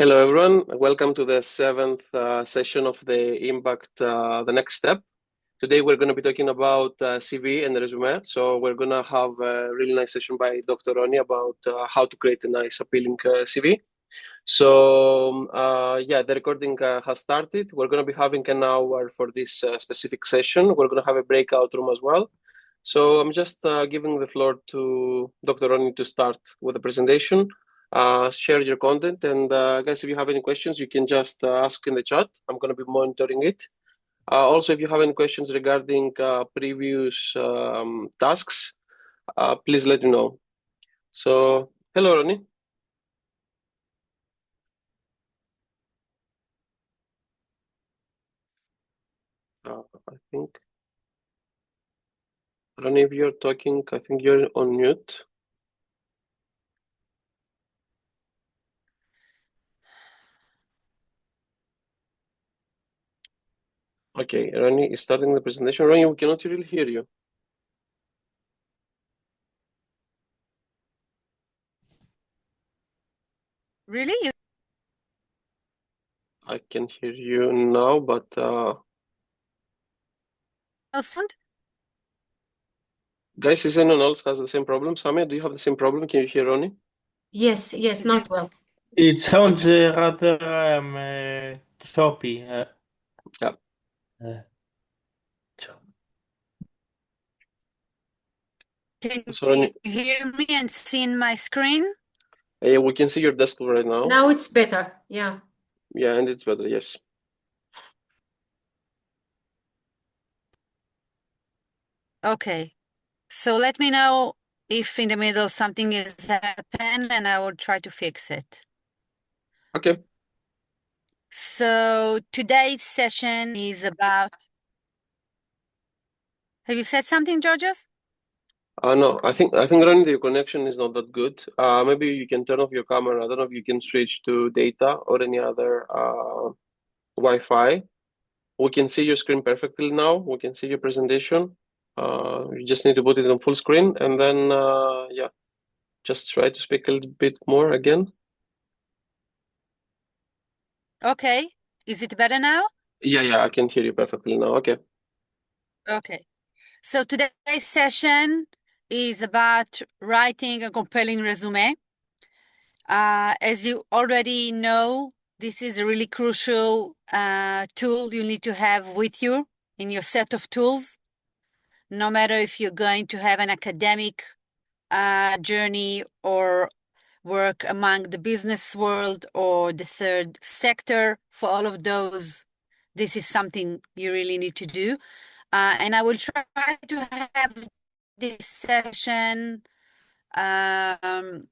Hello, everyone. Welcome to the seventh session of the Impact, the next step. Today, we're going to be talking about CV and resume. So we're going to have a really nice session by Dr. Rony about how to create a nice, appealing CV. So yeah, the recording has started. We're going to be having an hour for this specific session. We're going to have a breakout room as well. So I'm just giving the floor to Dr. Rony to start with the presentation. Share your content, and guys, if you have any questions, you can just ask in the chat. I'm going to be monitoring it. Also, if you have any questions regarding previous tasks, please let me know. So, hello, Rony. I think, Rony, if you're talking, I think you're on mute. Okay, Rony is starting the presentation. Rony, we cannot really hear you. Really? I can hear you now, but Sound? guys, is anyone else has the same problem? Samia, do you have the same problem? Can you hear Rony? Yes, not well. It sounds rather choppy. Yeah. Can So, you hear me and see in my screen? we can see your desk right now. Now it's better. Yeah. Yeah, and it's better, yes. Okay. So let me know if in the middle something is happening and I will try to fix it. Okay. So today's session is about... Have you said something, Georgios? No, I think Rony, your connection is not that good. Maybe you can turn off your camera. I don't know if you can switch to data or any other Wi-Fi. We can see your screen perfectly now. We can see your presentation. You just need to put it on full screen, and then yeah, just try to speak a little bit more again. Okay. Is it better now? Yeah, I can hear you perfectly now. Okay. Okay. So today's session is about writing a compelling resume. As you already know, this is a really crucial tool you need to have with you in your set of tools, no matter if you're going to have an academic journey or work among the business world or the third sector. For all of those, this is something you really need to do. And I will try to have this session in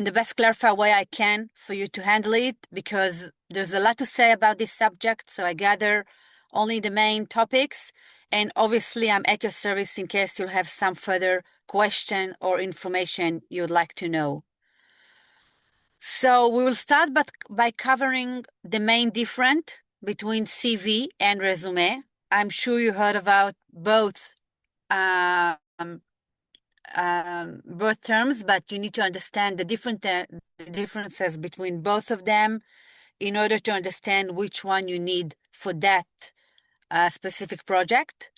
the best clarified way I can for you to handle it, because there's a lot to say about this subject. So I gather only the main topics. And obviously, I'm at your service in case you'll have some further question or information you'd like to know. So we will start by covering the main difference between CV and resume. I'm sure you heard about both terms, but you need to understand the differences between both of them in order to understand which one you need for that specific project.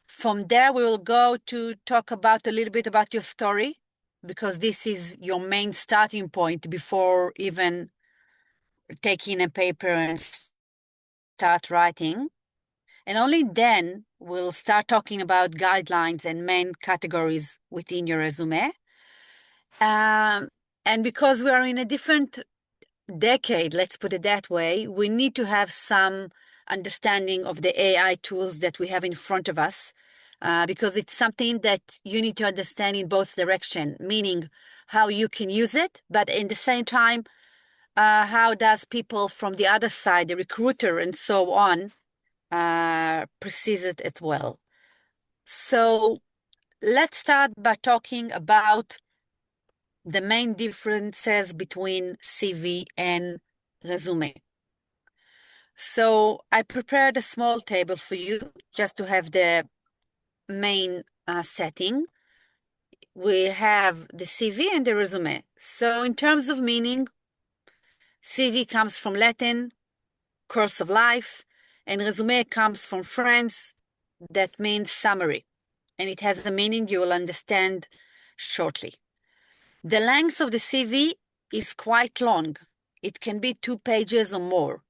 From there, we will go to talk about a little bit about your story, because this is your main starting point before even taking a paper and start writing. And only then we'll start talking about guidelines and main categories within your resume. And because we are in a different decade, let's put it that way, we need to have some understanding of the AI tools that we have in front of us, because it's something that you need to understand in both directions, meaning how you can use it, but in the same time, how does people from the other side, the recruiter and so on, perceive it as well. So let's start by talking about the main differences between CV and resume. So I prepared a small table for you just to have the main setting. We have the CV and the resume. So in terms of meaning, CV comes from Latin, course of life, and resume comes from French, that means summary. And it has a meaning you will understand shortly. The length of the CV is quite long. It can be 2 pages or more,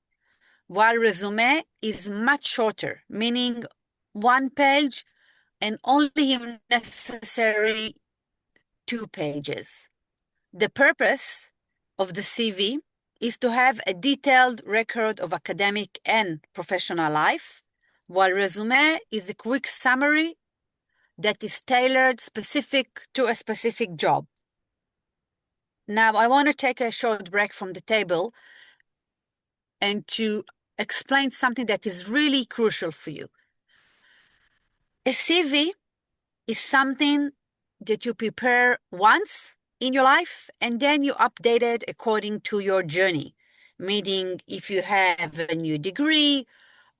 while resume is much shorter, meaning 1 page and only if necessary 2 pages. The purpose of the CV is to have a detailed record of academic and professional life, while resume is a quick summary that is tailored specific to a specific job. Now, I want to take a short break from the table and to explain something that is really crucial for you. A CV is something that you prepare once in your life and then you update it according to your journey. Meaning if you have a new degree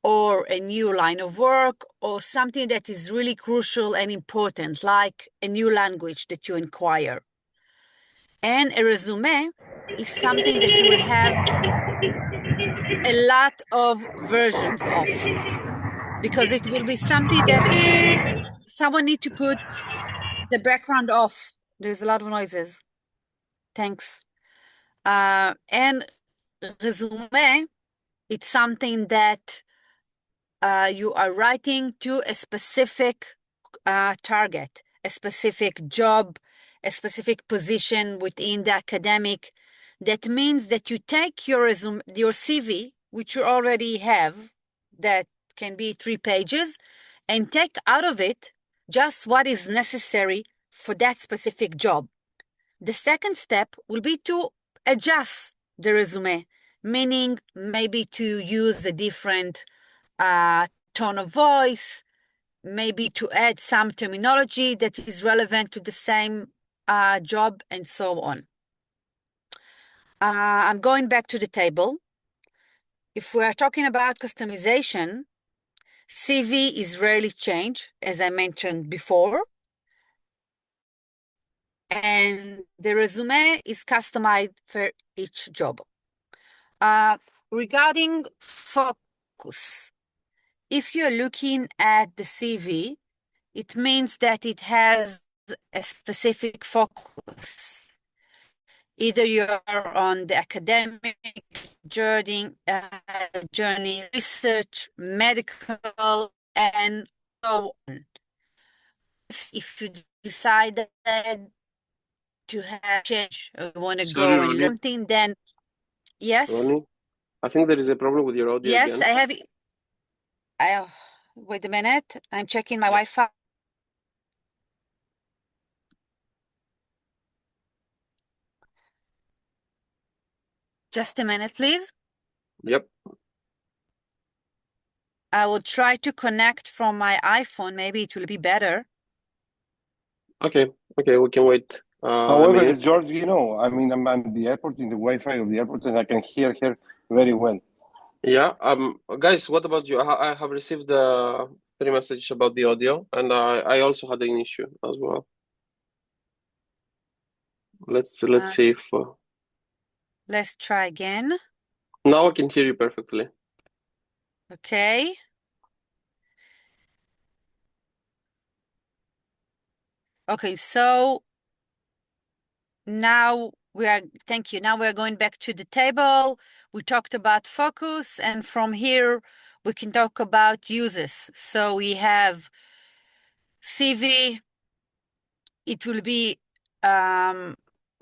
or a new line of work or something that is really crucial and important, like a new language that you acquire. And a resume is something that you will have a lot of versions of, because it will be something that someone need to put the background off. There's a lot of noises. Thanks. And resume, it's something that you are writing to a specific target, a specific job, a specific position within the academic. That means that you take your resume, your CV, which you already have, that can be 3 pages, and take out of it just what is necessary for that specific job. The second step will be to adjust the resume, meaning maybe to use a different tone of voice, maybe to add some terminology that is relevant to the same job, and so on. I'm going back to the table. If we are talking about customization, CV is rarely changed, as I mentioned before. And the resume is customized for each job. Regarding focus, if you're looking at the CV, it means that it has a specific focus. Either you're on the academic journey, research, medical, and so on. If you decide to have change, or you want to Sorry, go and Rony. learn something, then yes. Rony, I think there is a problem with your audio Yes, again. I have. Wait a minute. I'm checking my Yes. Wi-Fi. Just a minute, please. Yep. I will try to connect from my iPhone. Maybe it will be better. Okay, we can wait a However, minute. George, I mean, I'm at the airport, in the Wi-Fi of the airport, and I can hear her very well. Yeah, guys, what about you? I have received 3 messages about the audio, and I also had an issue as well. Let's see if Let's try again. now I can hear you perfectly. Okay. Okay, so now thank you. Now we're going back to the table. We talked about focus, and from here we can talk about uses. So we have CV. It will be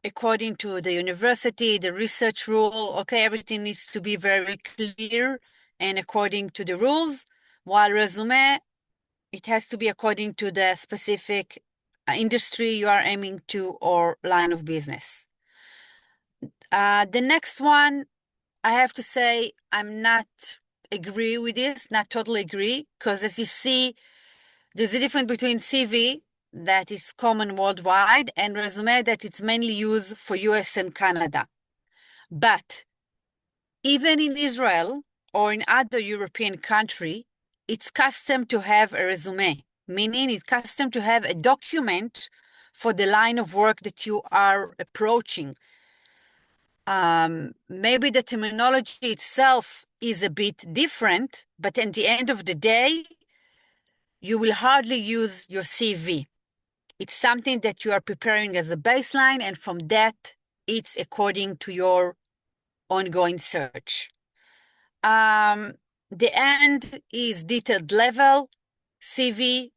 according to the university, the research rule. Okay, everything needs to be very clear and according to the rules. While resume, it has to be according to the specific industry you are aiming to or line of business. The next one, I have to say, I'm not agree with this, not totally agree, because as you see, there's a difference between CV that is common worldwide and resume that it's mainly used for US and Canada. But even in Israel or in other European country, it's custom to have a resume, meaning it's custom to have a document for the line of work that you are approaching. Maybe the terminology itself is a bit different, but at the end of the day, you will hardly use your CV. It's something that you are preparing as a baseline, and from that, it's according to your ongoing search. The end is detailed level. CV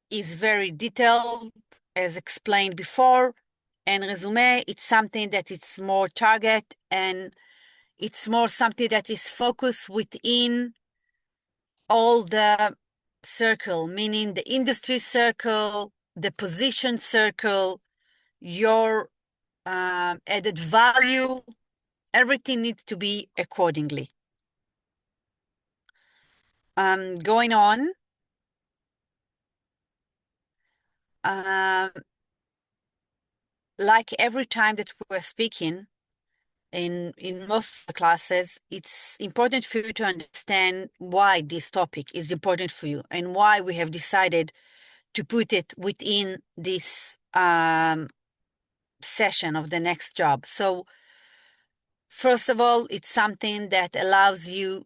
is very detailed, as explained before. And resume, it's something that it's more target, and it's more something that is focused within all the circle, meaning the industry circle, the position circle, your added value. Everything needs to be accordingly. Going on. Like every time that we're speaking in most of the classes, it's important for you to understand why this topic is important for you and why we have decided to put it within this session of the next job. So first of all, it's something that allows you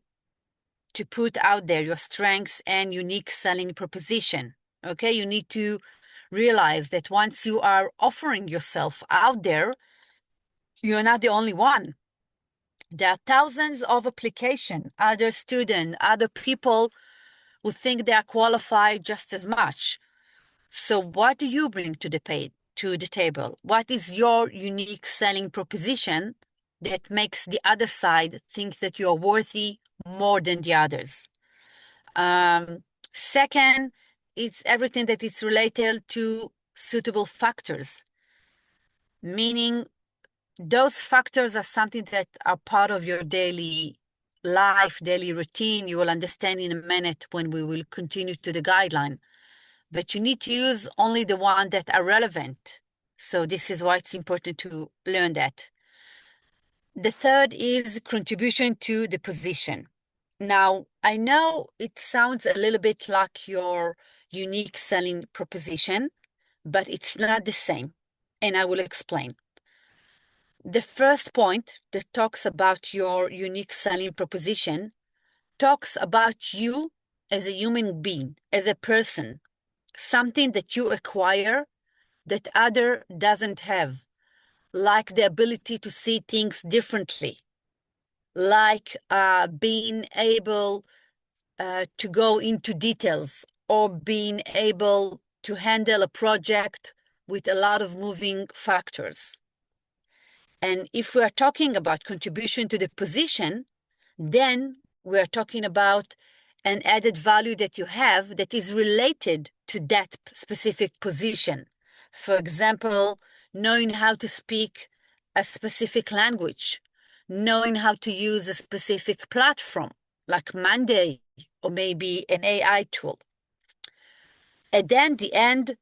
to put out there your strengths and unique selling proposition. Okay, you need to realize that once you are offering yourself out there, you're not the only one. There are thousands of applications, other students, other people who think they are qualified just as much. So what do you bring to the table? What is your unique selling proposition that makes the other side think that you're worthy more than the others? Second, it's everything that is related to suitable factors, meaning those factors are something that are part of your daily life, daily routine. You will understand in a minute when we will continue to the guideline. But you need to use only the ones that are relevant. So this is why it's important to learn that. The third is contribution to the position. Now, I know it sounds a little bit like your unique selling proposition, but it's not the same, and I will explain. The first point that talks about your unique selling proposition talks about you as a human being, as a person, something that you acquire that other doesn't have, like the ability to see things differently, like being able to go into details, or being able to handle a project with a lot of moving factors. And if we are talking about contribution to the position, then we are talking about an added value that you have that is related to that specific position. For example, knowing how to speak a specific language, knowing how to use a specific platform like Monday or maybe an AI tool. And then the end,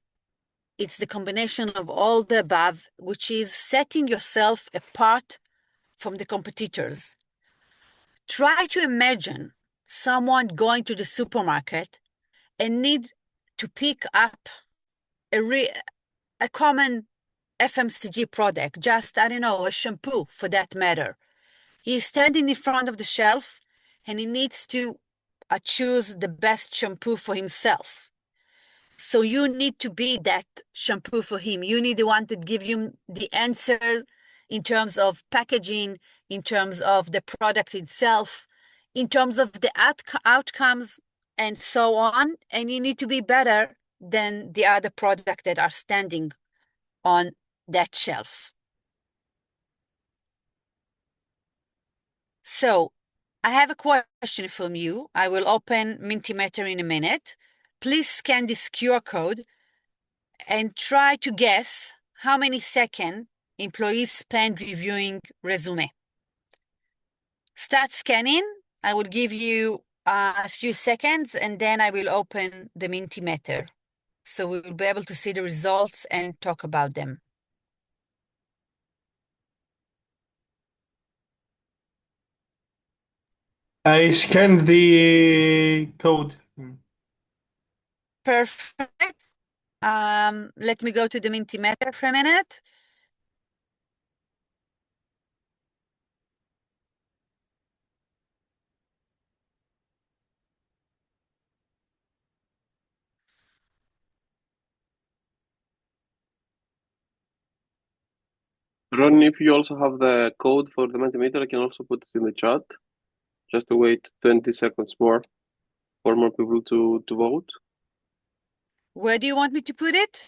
it's the combination of all the above, which is setting yourself apart from the competitors. Try to imagine someone going to the supermarket and need to pick up a common FMCG product, just, I don't know, a shampoo for that matter. He's standing in front of the shelf and he needs to choose the best shampoo for himself. So you need to be that shampoo for him. You need the one that gives him the answer in terms of packaging, in terms of the product itself, in terms of the outcomes, and so on. And you need to be better than the other products that are standing on that shelf. So I have a question from you. I will open Mentimeter in a minute. Please scan this QR code and try to guess how many seconds employees spend reviewing resume. Start scanning. I will give you a few seconds and then I will open the Mentimeter. So we will be able to see the results and talk about them. I scanned the code. Perfect. Let me go to the Mentimeter for a minute. Ron, if you also have the code for the Mentimeter, I can also put it in the chat. Just to wait 20 seconds more for more people to vote. Where do you want me to put it?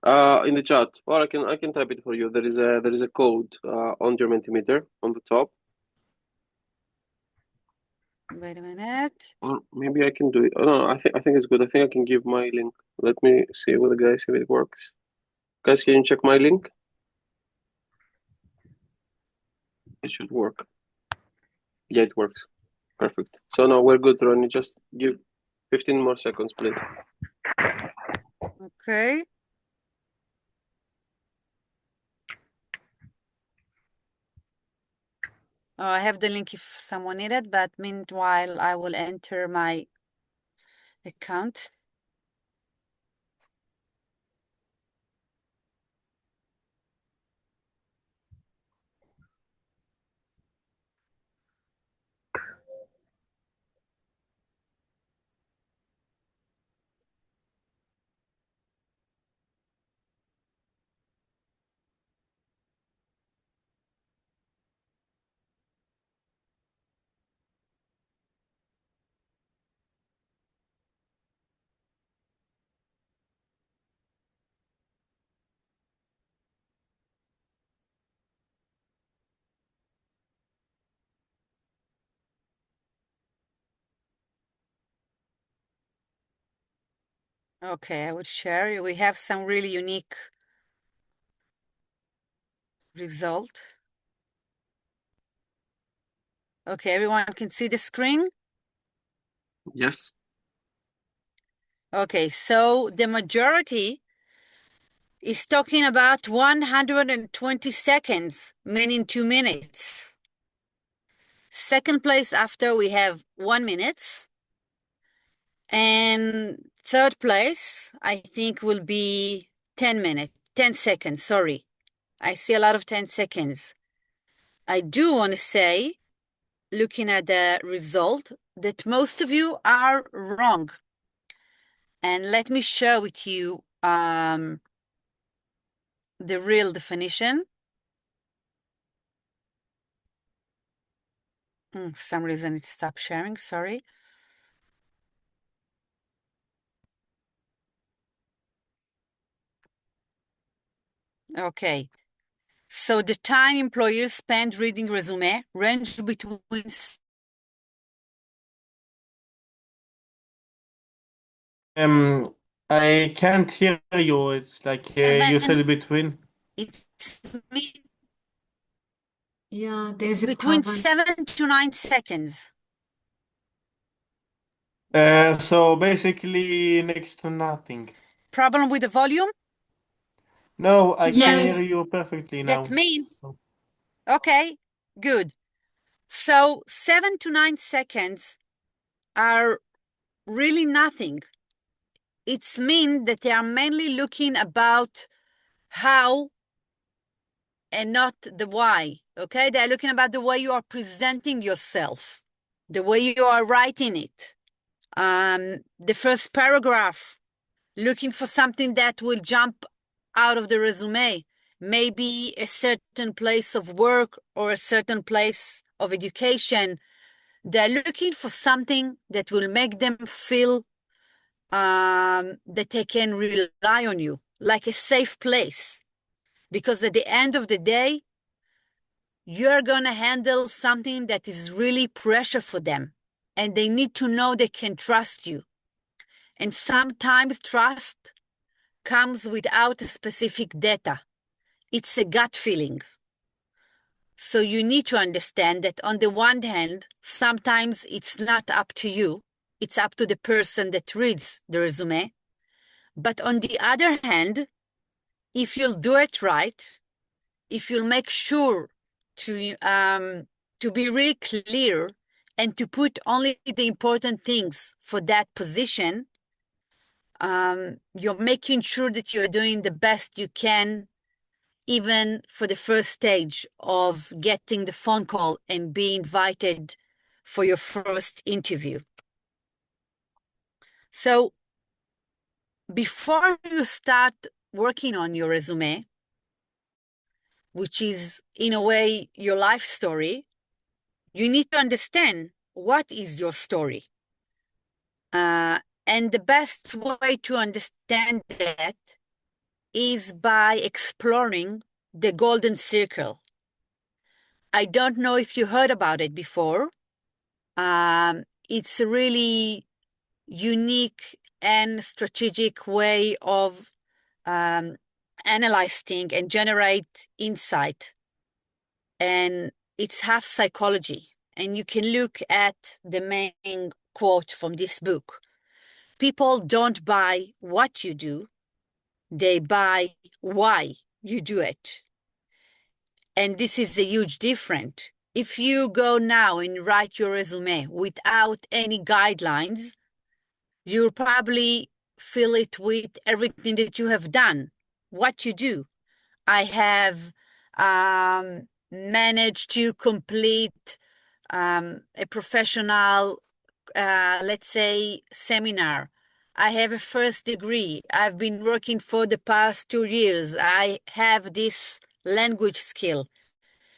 In the chat, or I can type it for you. There is a code on your Mentimeter on the top. Wait a minute. Or maybe I can do it. Oh, no, I think it's good. I think I can give my link. Let me see with the guys if it works. Guys, can you check my link? It should work. Yeah, it works. Perfect. So now we're good, Ronnie. Just give 15 more seconds, please. Okay. Oh, I have the link if someone needed, but meanwhile, I will enter my account. Okay, I would share. We have some really unique result. Okay, everyone can see the screen? Yes. Okay, so the majority is talking about 120 seconds, meaning 2 minutes. Second place after we have 1 minute. And third place, I think, will be 10 seconds, sorry. I see a lot of 10 seconds. I do want to say, looking at the result, that most of you are wrong. And let me share with you the real definition. For some reason it stopped sharing, sorry. Okay. So the time employers spend reading resume range between I can't hear you. It's like you said between. it's Yeah, there's a between problem. 7 to 9 seconds. So basically next to nothing. Problem with the volume? No, I can hear Yes. you perfectly now. That means, okay, good. So 7 to 9 seconds are really nothing. It's mean that they are mainly looking about how and not the why, okay? They're looking about the way you are presenting yourself, the way you are writing it. The first paragraph, looking for something that will jump out of the resume, maybe a certain place of work or a certain place of education. They're looking for something that will make them feel that they can rely on you, like a safe place. Because at the end of the day, you're going to handle something that is really pressure for them. And they need to know they can trust you. And sometimes trust comes without a specific data. It's a gut feeling. So you need to understand that on the one hand, sometimes it's not up to you. It's up to the person that reads the resume. But on the other hand, if you'll do it right, if you'll make sure to be really clear and to put only the important things for that position, you're making sure that you're doing the best you can, even for the first stage of getting the phone call and be invited for your first interview. So before you start working on your resume, which is in a way your life story, you need to understand what is your story. And the best way to understand that is by exploring the golden circle. I don't know if you heard about it before. It's a really unique and strategic way of analyzing and generate insight. And it's half psychology. And you can look at the main quote from this book. People don't buy what you do, they buy why you do it. And this is a huge difference. If you go now and write your resume without any guidelines, you'll probably fill it with everything that you have done, what you do. I have managed to complete a professional, let's say, seminar. I have a first degree. I've been working for the past 2 years. I have this language skill.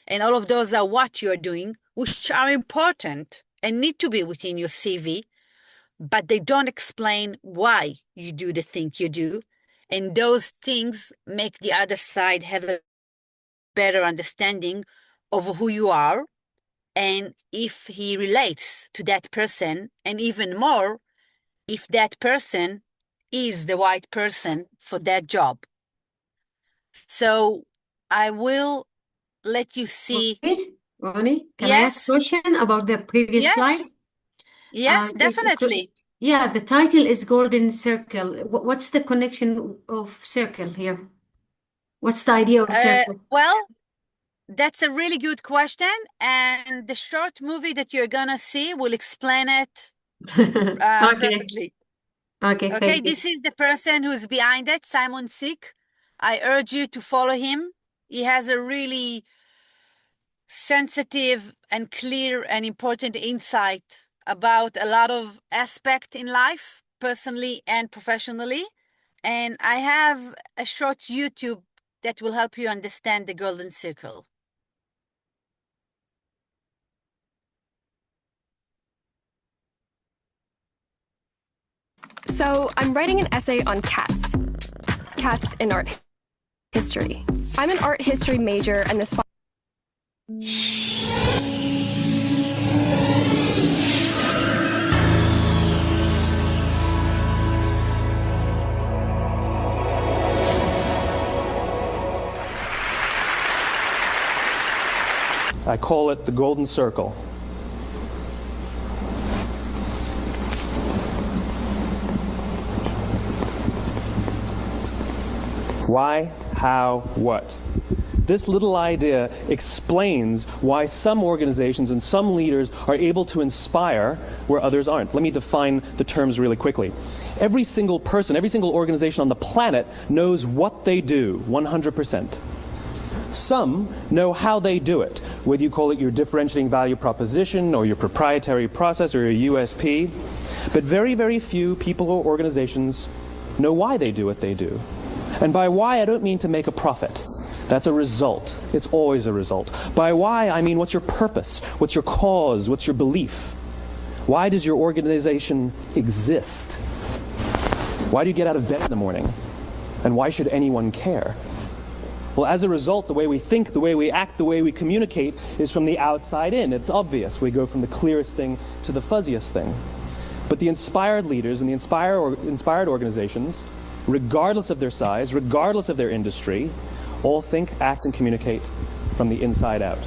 And all of those are what you're doing, which are important and need to be within your CV, but they don't explain why you do the thing you do. And those things make the other side have a better understanding of who you are and if he relates to that person, and even more, if that person is the right person for that job. So I will let you see. Okay. Rony, can I ask a question about the previous slide? Yes, definitely. Yeah, the title is Golden Circle. What's the connection of circle here? What's the idea of circle? Well, that's a really good question. And the short movie that you're going to see will explain it perfectly. Okay, Okay, thank you. this is the person who's behind it, Simon Sick. I urge you to follow him. He has a really sensitive and clear and important insight about a lot of aspects in life, personally and professionally. And I have a short YouTube that will help you understand the golden circle. So I'm writing an essay on cats. Cats in art history. I'm an art history major, and this I call it the golden circle. Why, how, what? This little idea explains why some organizations and some leaders are able to inspire where others aren't. Let me define the terms really quickly. Every single person, every single organization on the planet knows what they do, 100%. Some know how they do it, whether you call it your differentiating value proposition or your proprietary process or your USP. But very, very few people or organizations know why they do what they do. And by why, I don't mean to make a profit. That's a result. It's always a result. By why, I mean what's your purpose? What's your cause? What's your belief? Why does your organization exist? Why do you get out of bed in the morning? And why should anyone care? Well, as a result, the way we think, the way we act, the way we communicate is from the outside in. It's obvious. We go from the clearest thing to the fuzziest thing. But the inspired leaders and the inspired organizations, regardless of their size, regardless of their industry, all think, act, and communicate from the inside out.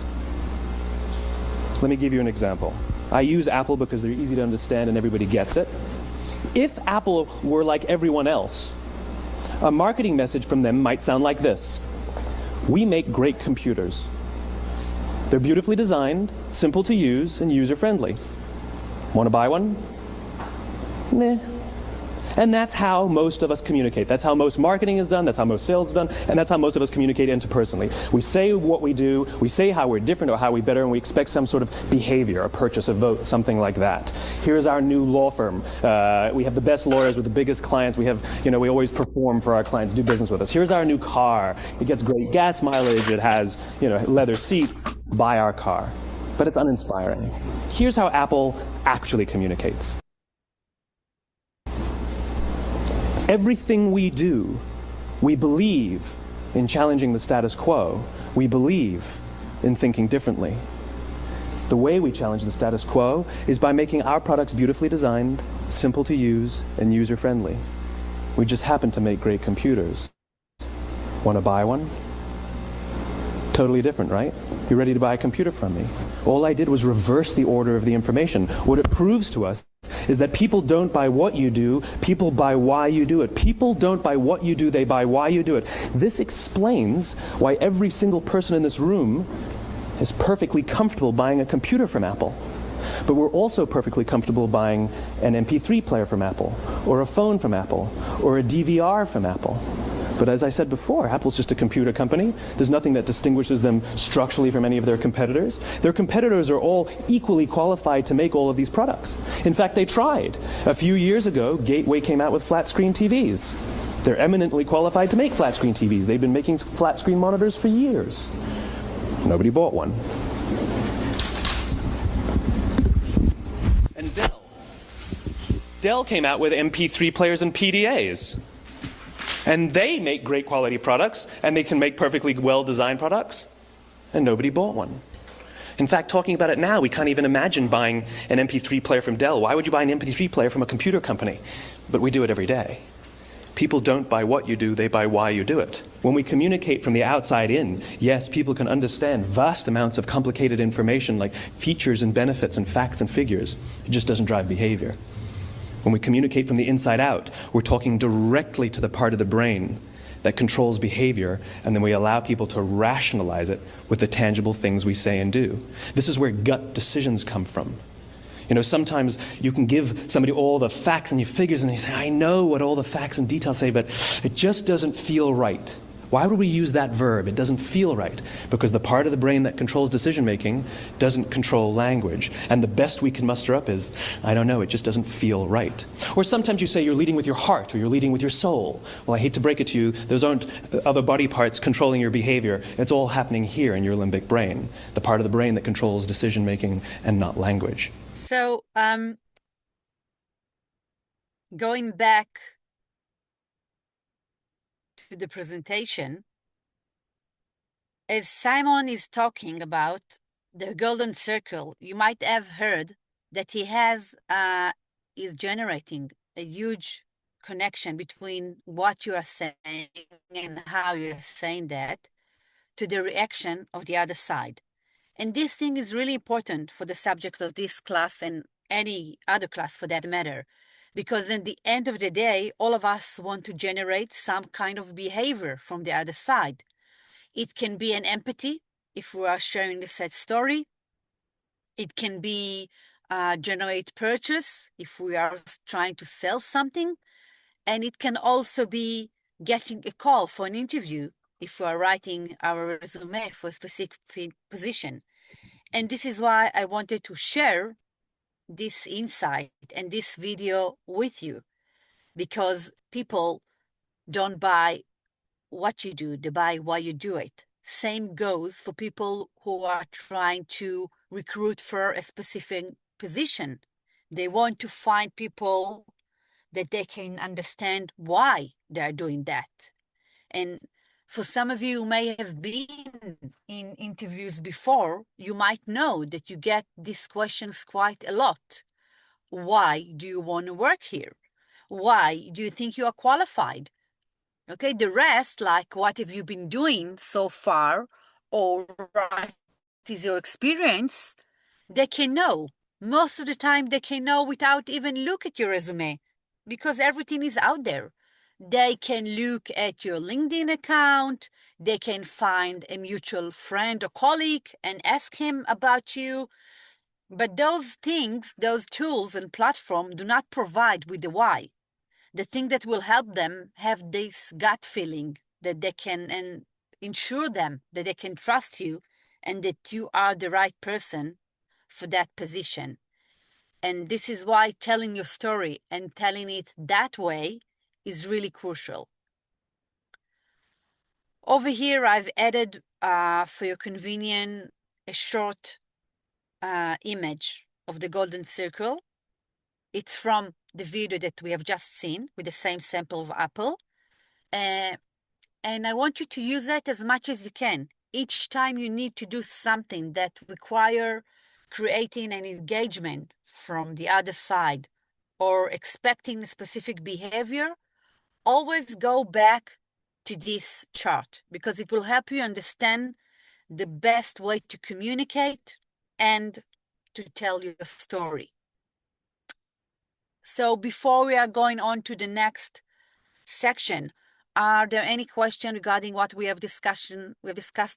Let me give you an example. I use Apple because they're easy to understand and everybody gets it. If Apple were like everyone else, a marketing message from them might sound like this. We make great computers. They're beautifully designed, simple to use, and user-friendly. Want to buy one? Meh. And that's how most of us communicate. That's how most marketing is done, that's how most sales is done, and that's how most of us communicate interpersonally. We say what we do, we say how we're different or how we're better, and we expect some sort of behavior, a purchase, a vote, something like that. Here's our new law firm. We have the best lawyers with the biggest clients. We have, we always perform for our clients, do business with us. Here's our new car. It gets great gas mileage. It has, leather seats. Buy our car. But it's uninspiring. Here's how Apple actually communicates. Everything we do, we believe in challenging the status quo. We believe in thinking differently. The way we challenge the status quo is by making our products beautifully designed, simple to use, and user-friendly. We just happen to make great computers. Want to buy one? Totally different, right? You're ready to buy a computer from me. All I did was reverse the order of the information. What it proves to us is that people don't buy what you do, people buy why you do it. People don't buy what you do, they buy why you do it. This explains why every single person in this room is perfectly comfortable buying a computer from Apple. But we're also perfectly comfortable buying an MP3 player from Apple, or a phone from Apple, or a DVR from Apple. But as I said before, Apple's just a computer company. There's nothing that distinguishes them structurally from any of their competitors. Their competitors are all equally qualified to make all of these products. In fact, they tried. A few years ago, Gateway came out with flat-screen TVs. They're eminently qualified to make flat-screen TVs. They've been making flat-screen monitors for years. Nobody bought one. And Dell came out with MP3 players and PDAs. And they make great quality products, and they can make perfectly well-designed products, and nobody bought one. In fact, talking about it now, we can't even imagine buying an MP3 player from Dell. Why would you buy an MP3 player from a computer company? But we do it every day. People don't buy what you do, they buy why you do it. When we communicate from the outside in, yes, people can understand vast amounts of complicated information like features and benefits and facts and figures. It just doesn't drive behavior. When we communicate from the inside out, we're talking directly to the part of the brain that controls behavior, and then we allow people to rationalize it with the tangible things we say and do. This is where gut decisions come from. Sometimes you can give somebody all the facts and figures, and they say, I know what all the facts and details say, but it just doesn't feel right. Why would we use that verb? It doesn't feel right. Because the part of the brain that controls decision-making doesn't control language. And the best we can muster up is, I don't know, it just doesn't feel right. Or sometimes you say you're leading with your heart, or you're leading with your soul. Well, I hate to break it to you, those aren't other body parts controlling your behavior. It's all happening here in your limbic brain, the part of the brain that controls decision-making and not language. So, going back to the presentation, as Simon is talking about the golden circle, you might have heard that he is generating a huge connection between what you are saying and how you are saying that to the reaction of the other side. And this thing is really important for the subject of this class and any other class for that matter, because in the end of the day, all of us want to generate some kind of behavior from the other side. It can be an empathy if we are sharing a sad story. It can be generate purchase if we are trying to sell something. And it can also be getting a call for an interview if we are writing our resume for a specific position. And this is why I wanted to share this insight and this video with you, because people don't buy what you do, they buy why you do it. Same goes for people who are trying to recruit for a specific position. They want to find people that they can understand why they're doing that. And for some of you who may have been in interviews before, you might know that you get these questions quite a lot. Why do you want to work here? Why do you think you are qualified? Okay, the rest, like what have you been doing so far, or what is your experience, they can know. Most of the time they can know without even look at your resume, because everything is out there. They can look at your LinkedIn account, they can find a mutual friend or colleague and ask him about you. But those things, those tools and platforms do not provide with the why. the thing that will help them have this gut feeling that they can, and ensure them that they can trust you and that you are the right person for that position. And this is why telling your story and telling it that way is really crucial. Over here, I've added, for your convenience, a short image of the golden circle. It's from the video that we have just seen with the same sample of apple. And I want you to use that as much as you can. Each time you need to do something that require creating an engagement from the other side or expecting a specific behavior, always go back to this chart because it will help you understand the best way to communicate and to tell your story. So before we are going on to the next section, are there any questions regarding what we have discussed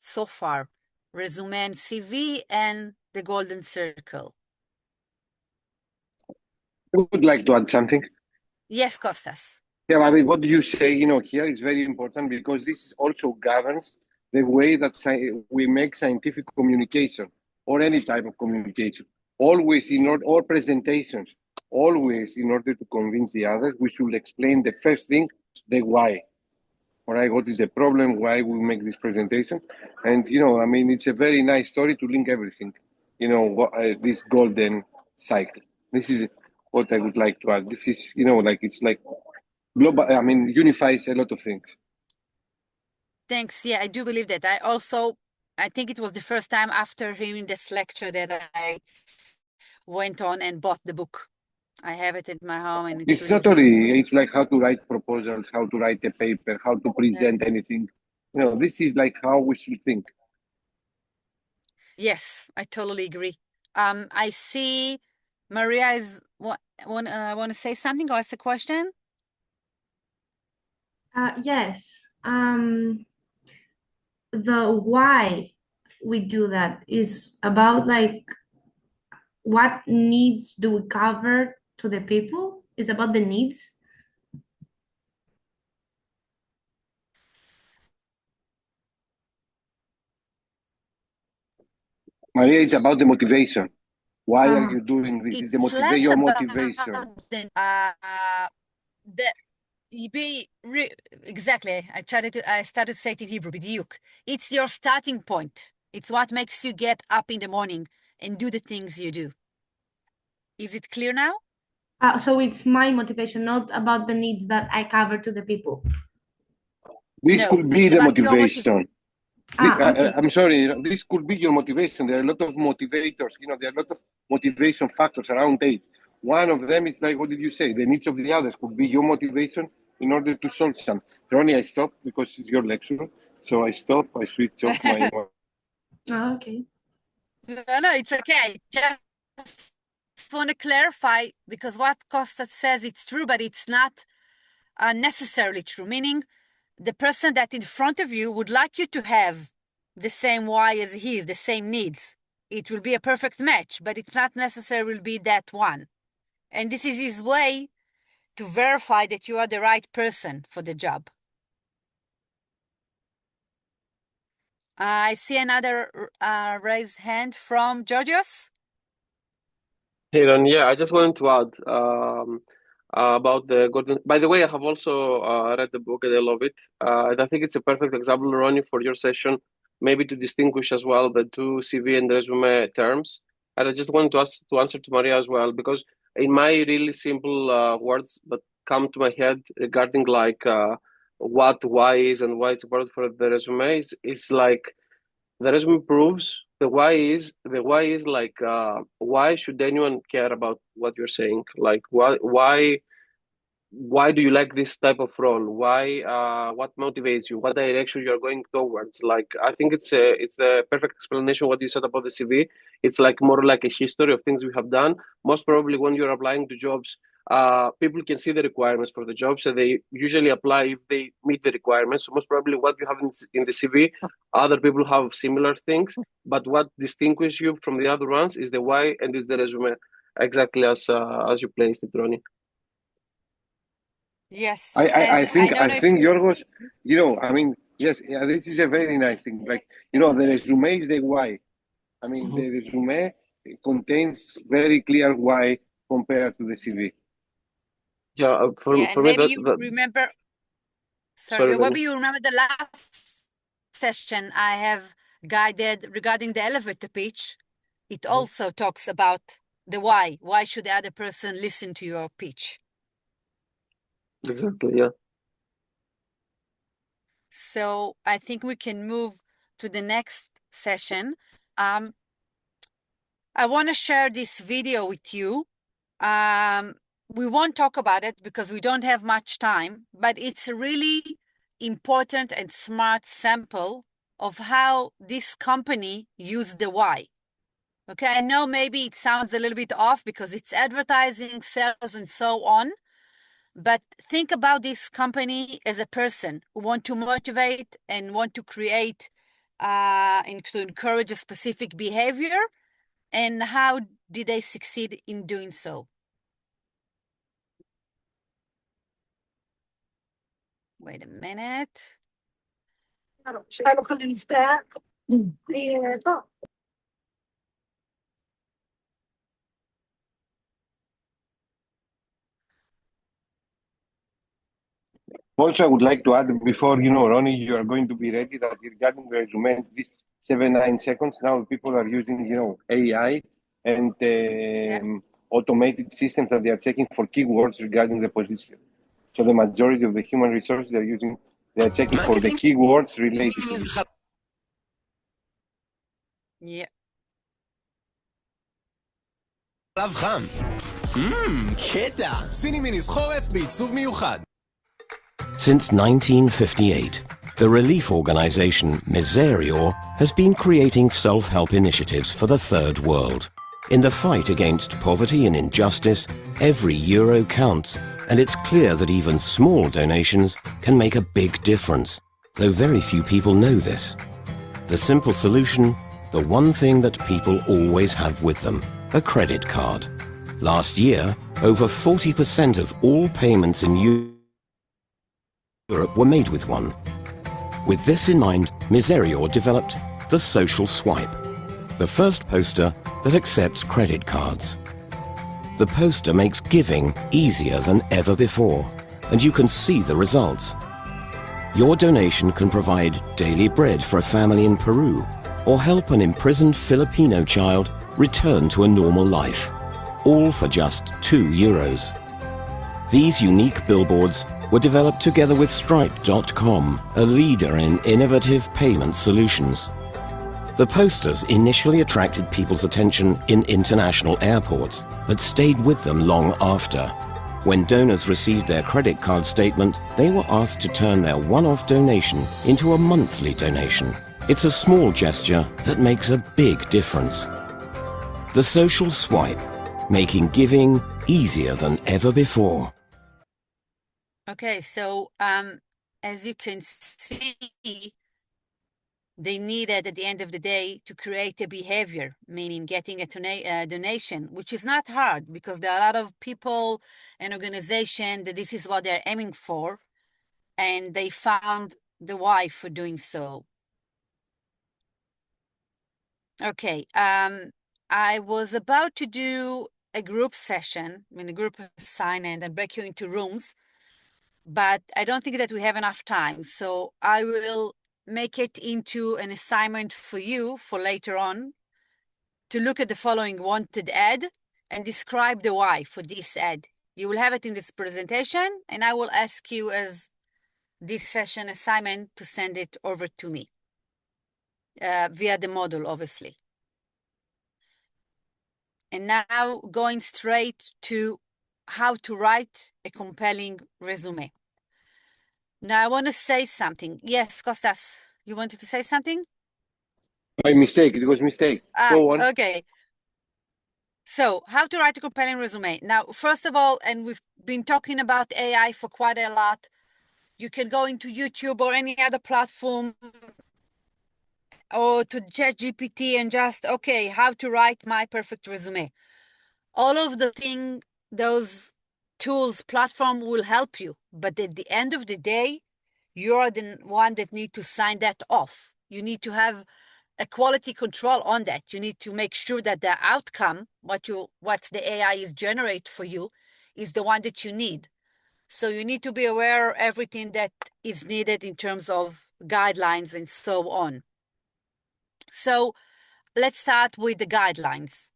so far? Resume and CV and the golden circle. I would like to add something. Yes, Kostas. Yeah, I mean, what you say, here is very important because this also governs the way that we make scientific communication or any type of communication. Always or presentations, always in order to convince the others, we should explain the first thing, the why. All right, what is the problem, why we make this presentation? And, it's a very nice story to link everything, this golden cycle. This is what I would like to add. This is, it's like global, unifies a lot of things. Thanks. Yeah, I do believe that. I think it was the first time after hearing this lecture that I went on and bought the book. I have it at my home and it's not only, it's like how to write proposals, how to write a paper, how to present anything. This is like how we should think. Yes, I totally agree. I see Maria is want to say something or ask a question? Yes. The why we do that is about like what needs do we cover to the people? Is about the needs. Maria, it's about the motivation. Why are you doing this? It's your motivation. Exactly. I started to say it in Hebrew, b'diuk. It's your starting point. It's what makes you get up in the morning and do the things you do. Is it clear now? So it's my motivation, not about the needs that I cover to the people. This could be the motivation. Okay. I'm sorry, this could be your motivation. There are a lot of motivators, there are a lot of motivation factors around it. One of them is like, what did you say? The needs of the others could be your motivation in order to solve something. Rony, I stop because it's your lecture. So I stop, I switch off my... Okay. No, it's okay. Just want to clarify because what Kostas says, it's true, but it's not necessarily true. Meaning the person that in front of you would like you to have the same why as he is, the same needs. It will be a perfect match, but it's not necessarily will be that one. And this is his way to verify that you are the right person for the job. I see another raised hand from Georgios. Hey, Ron, yeah, I just wanted to add about the golden. By the way, I have also read the book and I love it. And I think it's a perfect example, Ronnie, for your session, maybe to distinguish as well the two CV and resume terms. And I just wanted to answer to Maria as well, because in my really simple words that come to my head regarding like what why is and why it's important for the resume is like the resume proves the why is like why should anyone care about what you're saying? Like why do you like this type of role? Why what motivates you? What direction you're going towards? Like I think it's the perfect explanation what you said about the CV. It's like more like a history of things we have done. Most probably when you're applying to jobs, people can see the requirements for the job, so they usually apply if they meet the requirements. So most probably what you have in the CV, other people have similar things, but what distinguishes you from the other ones is the why and is the resume, exactly as you placed it, Ronnie. Yes. I think don't know if you... Yorgos, I mean, yes, yeah, this is a very nice thing. Like, the resume is the why. I mean, the resume contains very clear why compared to the CV. Yeah, for and me maybe that, you that remember, sorry, maybe Rony. you remember the last session I have guided regarding the elevator pitch. It also talks about the why. Why should the other person listen to your pitch? Exactly, yeah. So I think we can move to the next session. I want to share this video with you. We won't talk about it because we don't have much time, but it's a really important and smart sample of how this company used the why. Okay, I know maybe it sounds a little bit off because it's advertising, sales, and so on. But think about this company as a person who want to motivate and want to create and to encourage a specific behavior, and how did they succeed in doing so? Wait a minute. Also, I would like to add before, Ronnie, you are going to be ready that regarding the resume, this 7-9 seconds, now people are using, AI and automated systems that they are checking for keywords regarding the position. So the majority of the human resources they are checking for the keywords related to this. Yeah. חלב חם. קטע. סיני מיניס חורף בעיצוב מיוחד. Since 1958, the relief organization Miserior has been creating self-help initiatives for the third world. In the fight against poverty and injustice, every euro counts, and it's clear that even small donations can make a big difference, though very few people know this. The simple solution, the one thing that people always have with them, a credit card. Last year, over 40% of all payments in Europe were made with one. With this in mind, Miserior developed the Social Swipe, the first poster that accepts credit cards. The poster makes giving easier than ever before, and you can see the results. Your donation can provide daily bread for a family in Peru, or help an imprisoned Filipino child return to a normal life, all for just €2. These unique billboards were developed together with Stripe.com, a leader in innovative payment solutions. The posters initially attracted people's attention in international airports, but stayed with them long after. When donors received their credit card statement, they were asked to turn their one-off donation into a monthly donation. It's a small gesture that makes a big difference. The Social Swipe, making giving easier than ever before. Okay, so as you can see, they needed at the end of the day to create a behavior, meaning getting a donation, which is not hard because there are a lot of people and organizations that this is what they're aiming for, and they found the why for doing so. Okay, I was about to do a group session, a group assignment, and break you into rooms, but I don't think that we have enough time. So I will make it into an assignment for you for later on to look at the following wanted ad and describe the why for this ad. You will have it in this presentation, and I will ask you as this session assignment to send it over to me via the model, obviously. And now going straight to how to write a compelling resume. Now I want to say something. Yes, Kostas, you wanted to say something? My mistake, it was mistake. Go on. Okay. So how to write a compelling resume. Now, first of all, and we've been talking about AI for quite a lot, you can go into YouTube or any other platform or to ChatGPT and just, okay, how to write my perfect resume. All of the things, those tools, platform will help you. But at the end of the day, you're the one that need to sign that off. You need to have a quality control on that. You need to make sure that the outcome, what the AI is generate for you, is the one that you need. So you need to be aware of everything that is needed in terms of guidelines and so on. So let's start with the guidelines.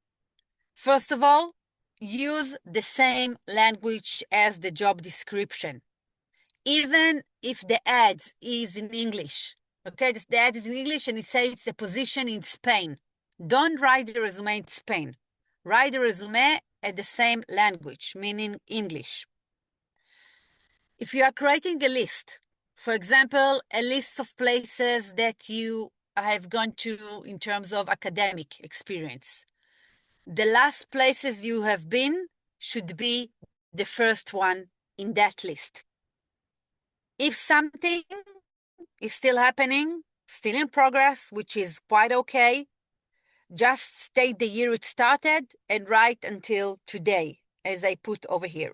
First of all, use the same language as the job description, even if the ads is in English. Okay, the ad is in English and it says it's the position in Spain. Don't write the resume in Spain. Write the resume at the same language, meaning English. If you are creating a list, for example, a list of places that you have gone to in terms of academic experience, the last places you have been should be the first one in that list. If something is still happening, still in progress, which is quite okay, just state the year it started and write until today, as I put over here.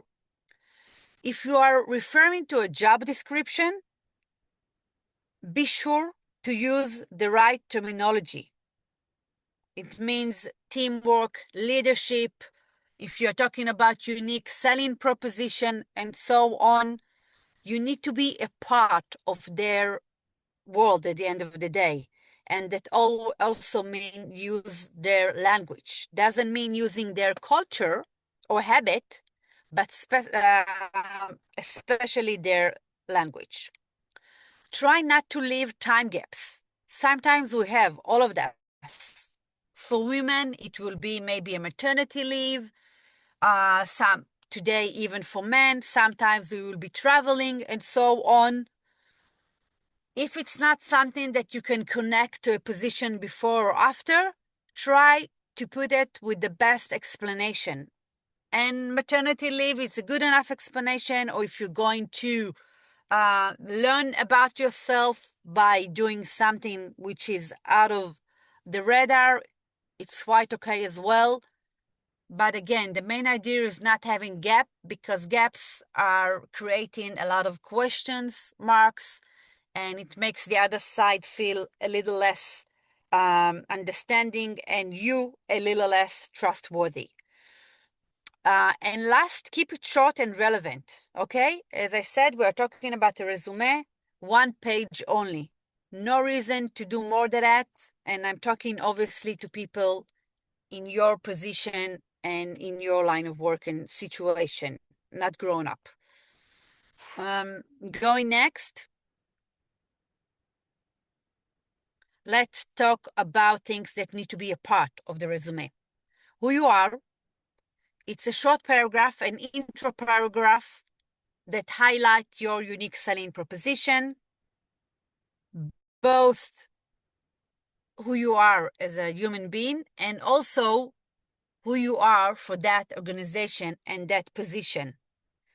If you are referring to a job description, be sure to use the right terminology. It means teamwork, leadership. If you're talking about unique selling proposition and so on, you need to be a part of their world at the end of the day. And that also mean use their language. Doesn't mean using their culture or habit, but especially their language. Try not to leave time gaps. Sometimes we have all of that. For women, it will be maybe a maternity leave. Today, even for men, sometimes we will be traveling and so on. If it's not something that you can connect to a position before or after, try to put it with the best explanation. And maternity leave is a good enough explanation, or if you're going to learn about yourself by doing something which is out of the radar, it's quite okay as well. But again, the main idea is not having gap, because gaps are creating a lot of questions marks, and it makes the other side feel a little less understanding and you a little less trustworthy. And last, keep it short and relevant, okay? As I said, we're talking about a resume, 1 page only. No reason to do more than that. And I'm talking obviously to people in your position and in your line of work and situation, not grown up. Going next. Let's talk about things that need to be a part of the resume. Who you are. It's a short paragraph, an intro paragraph that highlight your unique selling proposition, both who you are as a human being and also who you are for that organization and that position.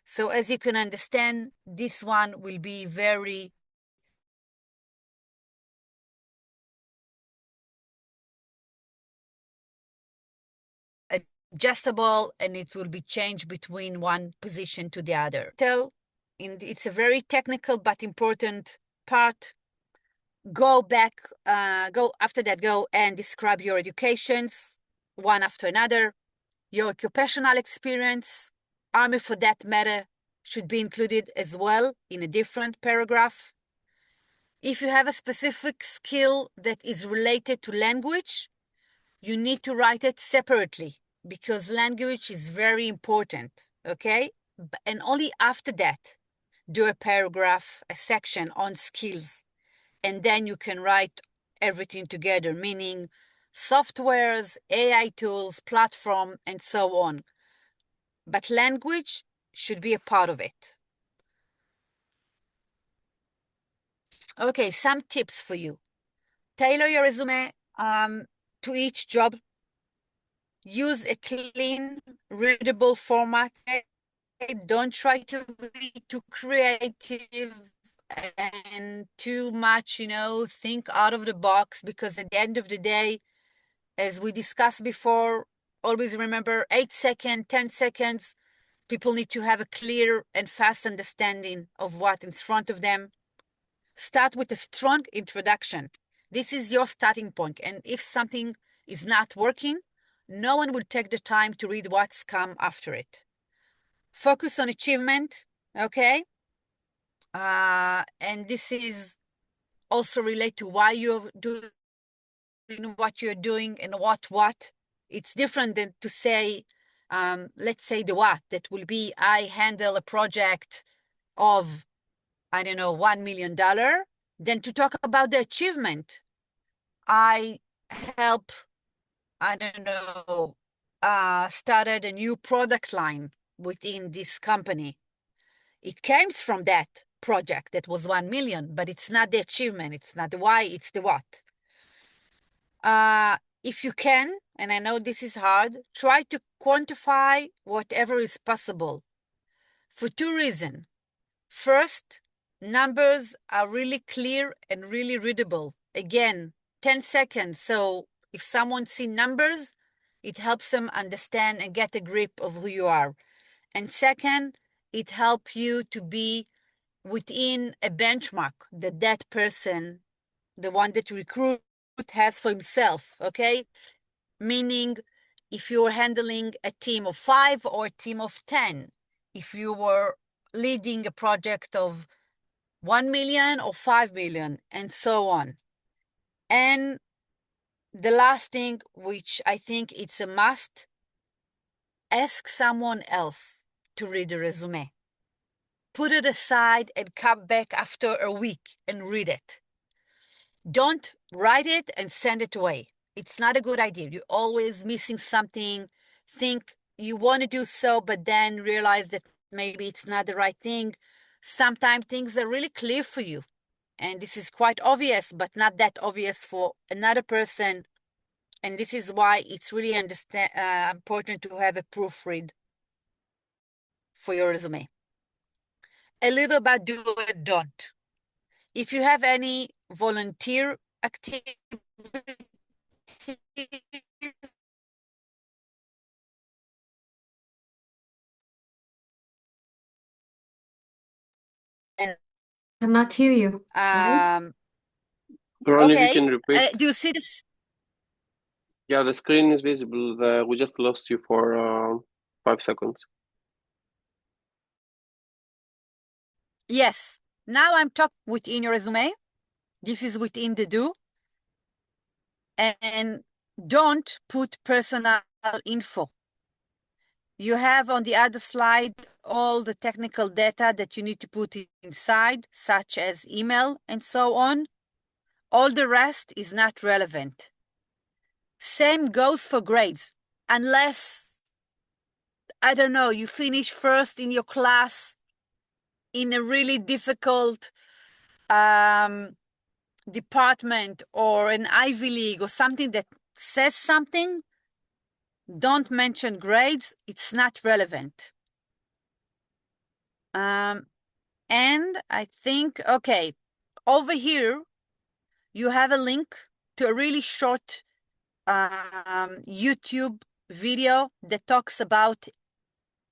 So as you can understand, this one will be very adjustable, and it will be changed between one position to the other. It's a very technical but important part. Go and describe your educations, one after another. Your occupational experience, Army for that matter, should be included as well in a different paragraph. If you have a specific skill that is related to language, you need to write it separately, because language is very important, okay? And only after that, do a paragraph, a section on skills. And then you can write everything together, meaning softwares, AI tools, platform, and so on. But language should be a part of it. Okay, some tips for you. Tailor your resume to each job. Use a clean, readable format. Don't try to be too creative and too much, think out of the box, because at the end of the day, as we discussed before, always remember 8 seconds, 10 seconds People need to have a clear and fast understanding of what is in front of them. Start with a strong introduction. This is your starting point. And if something is not working, no one will take the time to read what's come after it. Focus on achievement, okay? And this is also related to why you're doing what you're doing and what. It's different than to say, let's say the what. That will be, I handle a project of, I don't know, $1 million. Then to talk about the achievement. I help, I don't know, started a new product line within this company. It came from that project that was 1 million, but it's not the achievement. It's not the why, it's the what. If you can, and I know this is hard, try to quantify whatever is possible for two reasons. First, numbers are really clear and really readable. Again, 10 seconds. So if someone sees numbers, it helps them understand and get a grip of who you are. And second, it helps you to be within a benchmark that person, the one that recruit, has for himself, okay? Meaning, if you're handling a team of 5 or a team of 10, if you were leading a project of 1 million or 5 million, and so on. And the last thing, which I think it's a must, ask someone else to read the resume. Put it aside and come back after a week and read it. Don't write it and send it away. It's not a good idea. You're always missing something, think you want to do so, but then realize that maybe it's not the right thing. Sometimes things are really clear for you. And this is quite obvious, but not that obvious for another person. And this is why it's really important to have a proofread for your resume. A little about do and don't. If you have any volunteer activities, and Cannot hear you. Rony, okay. if you can repeat. Do you see this? Yeah, the screen is visible. We just lost you for 5 seconds. Yes. Now I'm talking within your resume. This is within the do. And don't put personal info. You have on the other slide all the technical data that you need to put inside, such as email and so on. All the rest is not relevant. Same goes for grades. Unless, I don't know, you finish first in your class in a really difficult department or an Ivy League or something that says something, don't mention grades. It's not relevant. And I think, okay, over here, you have a link to a really short YouTube video that talks about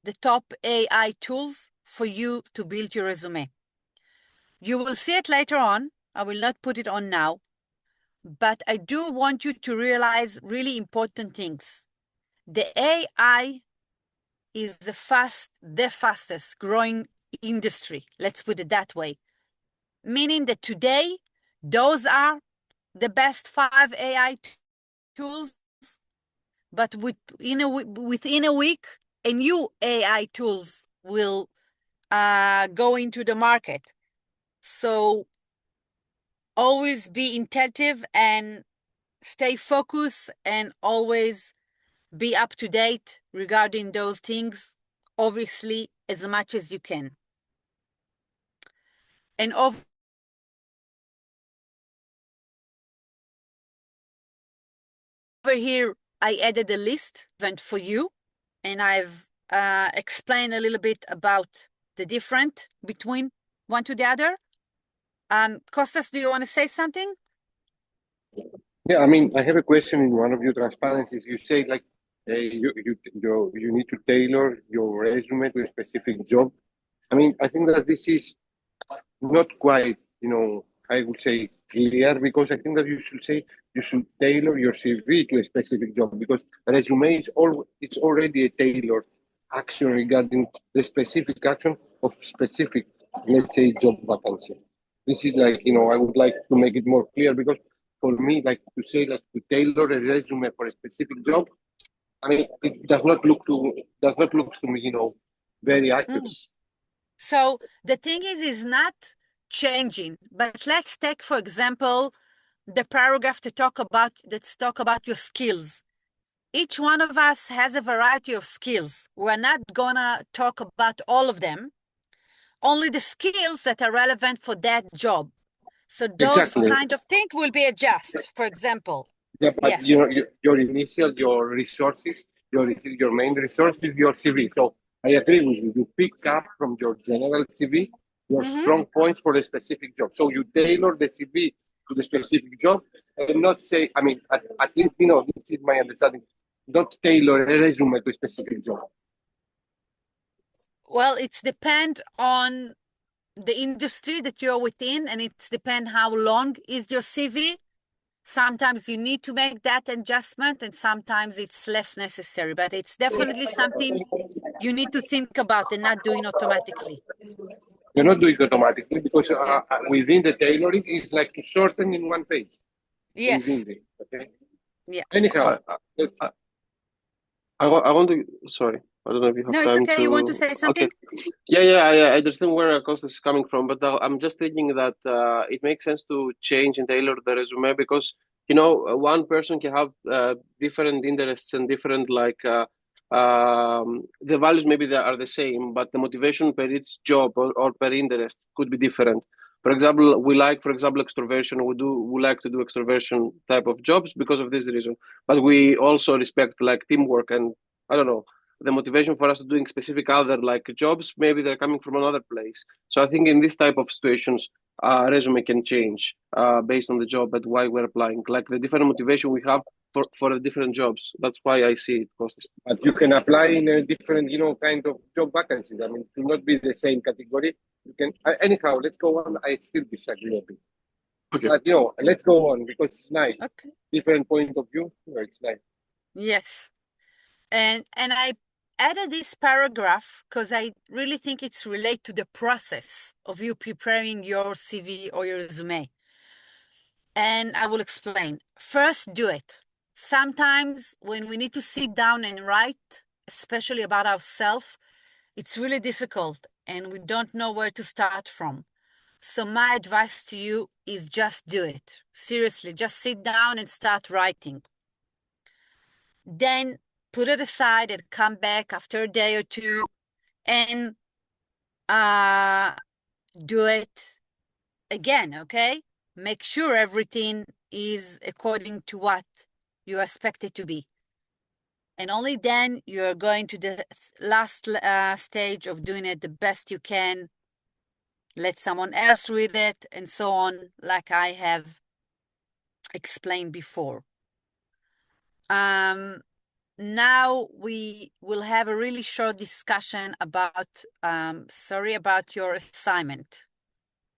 the top AI tools for you to build your resume. You will see it later on. I will not put it on now, but I do want you to realize really important things. The AI is the fastest growing industry. Let's put it that way. Meaning that today, those are the best 5 AI tools, but within a week, a new AI tools will go into the market. So always be attentive and stay focused and always be up to date regarding those things, obviously, as much as you can. And over here, I added a list event for you, and I've explained a little bit about the difference between one to the other. Kostas, do you want to say something? Yeah, I mean, I have a question in one of your transparencies. You say, like, you need to tailor your resume to a specific job. I mean, I think that this is not quite, I would say clear, because I think that you should tailor your CV to a specific job, because resume is it's already a tailored action regarding the specific action of specific, let's say, job vacancy. This is like, I would like to make it more clear, because for me, like to say that to tailor a resume for a specific job, I mean, it does not look to me, very accurate. So the thing is not changing, but let's take, for example, the paragraph let's talk about your skills. Each one of us has a variety of skills. We're not gonna talk about all of them, only the skills that are relevant for that job. So those Exactly. kind of things will be adjusted, for example. Yeah, but yes. your resources, your main resource is your CV. So I agree with you. You pick up from your general CV your strong points for a specific job. So you tailor the CV to the specific job and not say, I mean, at least, this is my understanding, not tailor a resume to a specific job. Well, it's depend on the industry that you're within, and it's depend how long is your CV. Sometimes you need to make that adjustment, and sometimes it's less necessary, but it's definitely something you need to think about and not doing automatically. You're not doing it automatically, because within the tailoring, it's like to shorten in one page. Yes. Okay. Yeah. Anyhow, I want to, sorry, I don't know if you have no, time it's okay. to... You want to say something? Okay. Yeah, I understand where Costa is coming from, but I'm just thinking that it makes sense to change and tailor the resume, because, one person can have different interests and different, the values maybe they are the same, but the motivation per each job or per interest could be different. For example, we like, extroversion. We like to do extroversion type of jobs because of this reason. But we also respect teamwork, and I don't know, the motivation for us doing specific other jobs, maybe they're coming from another place. So I think in this type of situations, resume can change based on the job and why we're applying, the different motivation we have for the different jobs. That's why I see it, Kostas. But you can apply in a different, kind of job vacancies. I mean, it will not be the same category. You can anyhow. Let's go on. I still disagree a bit. Okay. But let's go on, because it's nice. Okay. Different point of view. It's nice. Yes, and I added this paragraph because I really think it's related to the process of you preparing your CV or your resume. And I will explain. First, do it. Sometimes when we need to sit down and write, especially about ourselves, it's really difficult and we don't know where to start from. So my advice to you is just do it. Seriously, just sit down and start writing. Then put it aside and come back after a day or two and do it again, okay? Make sure everything is according to what you expect it to be. And only then you're going to the last stage of doing it the best you can. Let someone else read it and so on, like I have explained before. Now we will have a really short discussion about, about your assignment.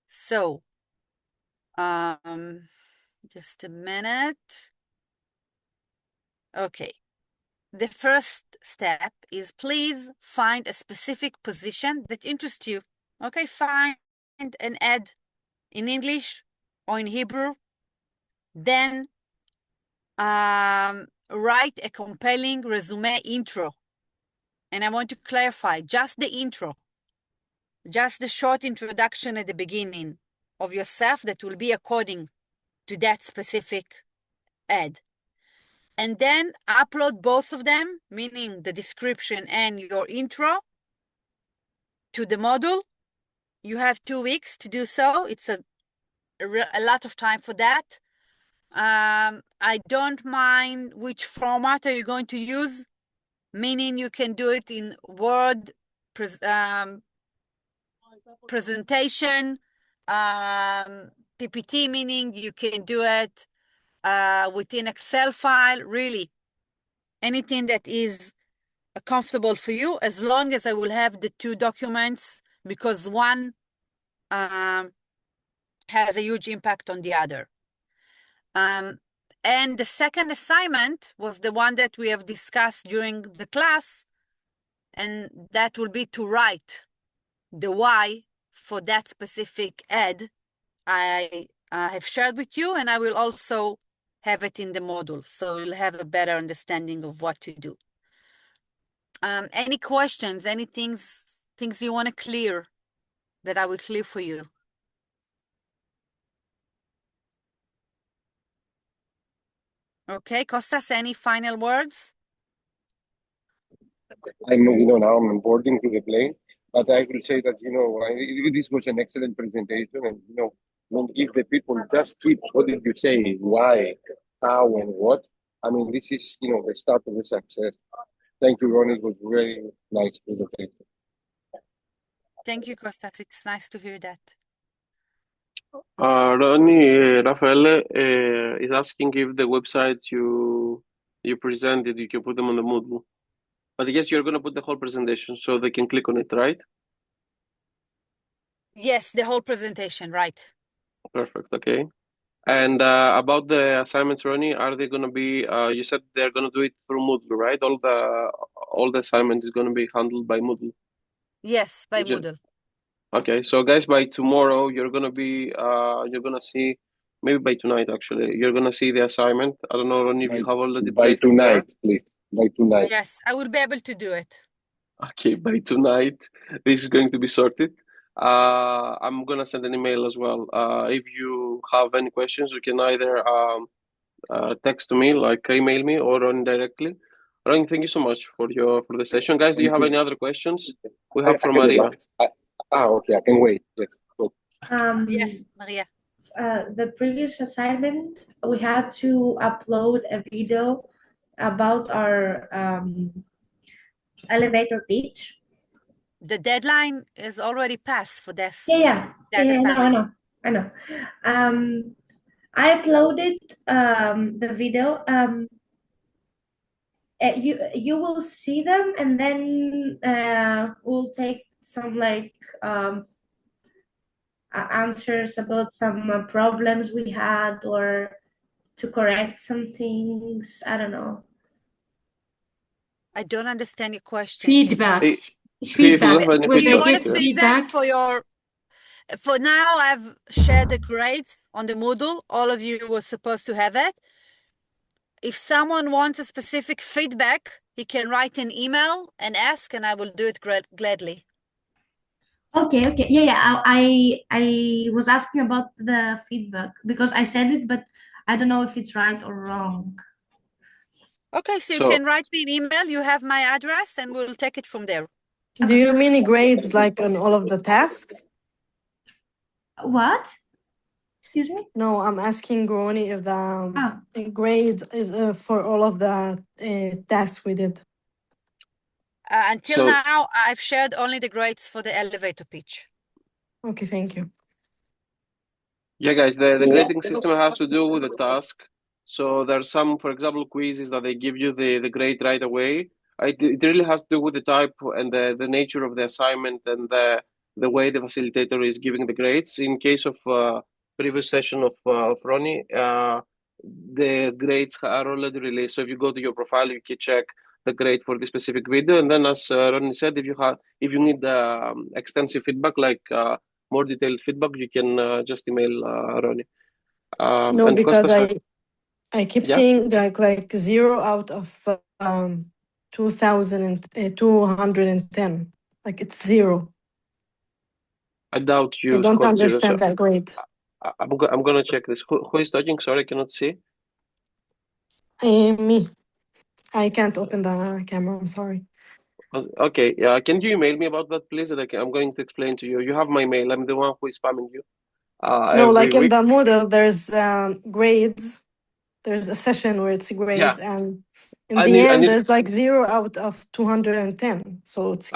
So, just a minute. Okay. The first step is please find a specific position that interests you. Okay, find an ad in English or in Hebrew. Then write a compelling resume intro. And I want to clarify, just the intro, just the short introduction at the beginning of yourself that will be according to that specific ad. And then upload both of them, meaning the description and your intro, to the module. You have 2 weeks to do so. It's a lot of time for that. I don't mind which format are you going to use, meaning you can do it in Word, presentation, PPT, meaning you can do it within Excel file. Really, anything that is comfortable for you, as long as I will have the two documents, because one has a huge impact on the other. And the second assignment was the one that we have discussed during the class, and that will be to write the why for that specific ed I have shared with you, and I will also have it in the module, so you'll have a better understanding of what to do. Any questions, any things you want to clear that I will clear for you? Okay, Kostas, any final words? Now I'm boarding to the plane, but I will say that, this was an excellent presentation, and, if the people just keep, what did you say, why, how, and what, this is, the start of the success. Thank you, Rony. It was very nice presentation. Thank you, Kostas. It's nice to hear that. Rony, Raffaele is asking if the websites you presented, you can put them on the Moodle. But I guess you're going to put the whole presentation so they can click on it, right? Yes, the whole presentation, right. Perfect, okay. And about the assignments, Rony, are they going to be, you said they're going to do it through Moodle, right? All the assignment is going to be handled by Moodle. Yes, by Moodle. Okay, so guys, by tomorrow, you're going to see, maybe by tonight, actually, you're going to see the assignment. I don't know, Rony, if you have already placed it there. Please. By tonight. Yes, I will be able to do it. Okay, by tonight, this is going to be sorted. I'm going to send an email as well. If you have any questions, you can either text to me, like email me, or Rony directly. Rony, thank you so much for the session. Guys, do you have any other questions? We have from Maria. Okay, I can wait. Yes. Yes, Maria. The previous assignment, we had to upload a video about our elevator pitch. The deadline is already passed for this. Yeah, assignment. I know. I uploaded the video. You will see them, and then we'll take some answers about some problems we had, or to correct some things. I don't know. I don't understand your question. Feedback. Feedback. Will they get feedback for now? I've shared the grades on the Moodle. All of you were supposed to have it. If someone wants a specific feedback, he can write an email and ask, and I will do it gladly. Okay. Yeah. I was asking about the feedback because I sent it, but I don't know if it's right or wrong. Okay, so you can write me an email. You have my address, and we'll take it from there. Do you mean grades like on all of the tasks? What? Excuse me? No, I'm asking Rony if the grade is for all of the tasks we did. Until now, I've shared only the grades for the elevator pitch. Okay, thank you. Yeah, guys, the grading system has to do with the task. So there's some, for example, quizzes that they give you the grade right away. It really has to do with the type and the nature of the assignment and the way the facilitator is giving the grades. In case of previous session of Rony, the grades are already released. So if you go to your profile, you can check the grade for the specific video. And then, as Rony said, if you need extensive feedback, like more detailed feedback, you can just email Rony. No, because I keep seeing like 0 out of 2,210. Like it's 0. I doubt you. I don't understand that grade. I'm gonna check this. Who is talking? Sorry, I cannot see. Me. I can't open the camera. I'm sorry. Okay. Can you email me about that, please? I'm going to explain to you. You have my mail. I'm the one who is spamming you. No, like in the Moodle, there's grades. There's a session where it's grades, and in the end, there's like 0 out of 210. So it's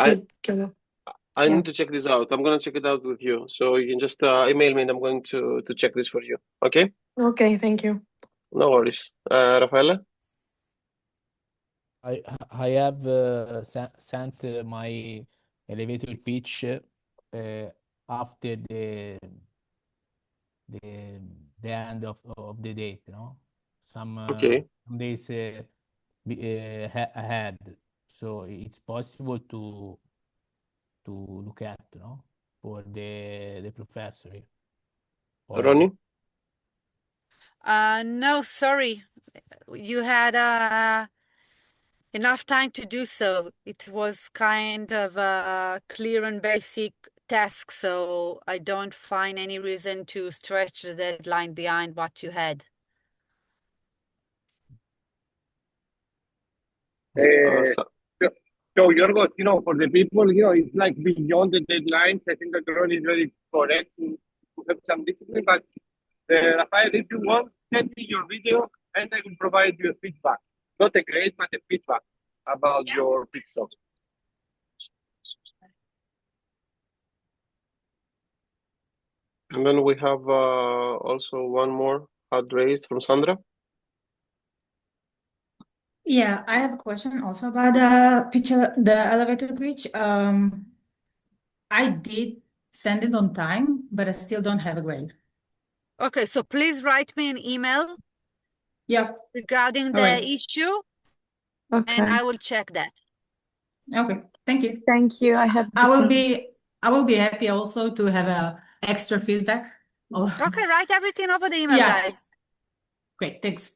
I need to check this out. I'm gonna check it out with you. So you can just email me, and I'm going to check this for you. Okay? Okay, thank you. No worries. Raffaele? I have sent my elevator pitch after the end of the date, you know, some days ahead. So it's possible to look at, you know, for the professor. Rony? No, sorry. You had enough time to do so. It was kind of a clear and basic task, so I don't find any reason to stretch the deadline behind what you had. So Yorgos, you know, for the people, you know, it's like beyond the deadlines. I think that Ron is very correct to have some discipline. But Rafael, if you want, send me your video and I will provide you a feedback. Not a grade, but a feedback about your pixel. And then we have also one more hand raised from Sandra. Yeah, I have a question also about the picture, the elevator pitch. I did send it on time, but I still don't have a grade. Okay, so please write me an email regarding the issue, and I will check that. Okay, thank you. Thank you. I will be happy also to have a extra feedback. Okay, write everything over the email, guys. Great, thanks.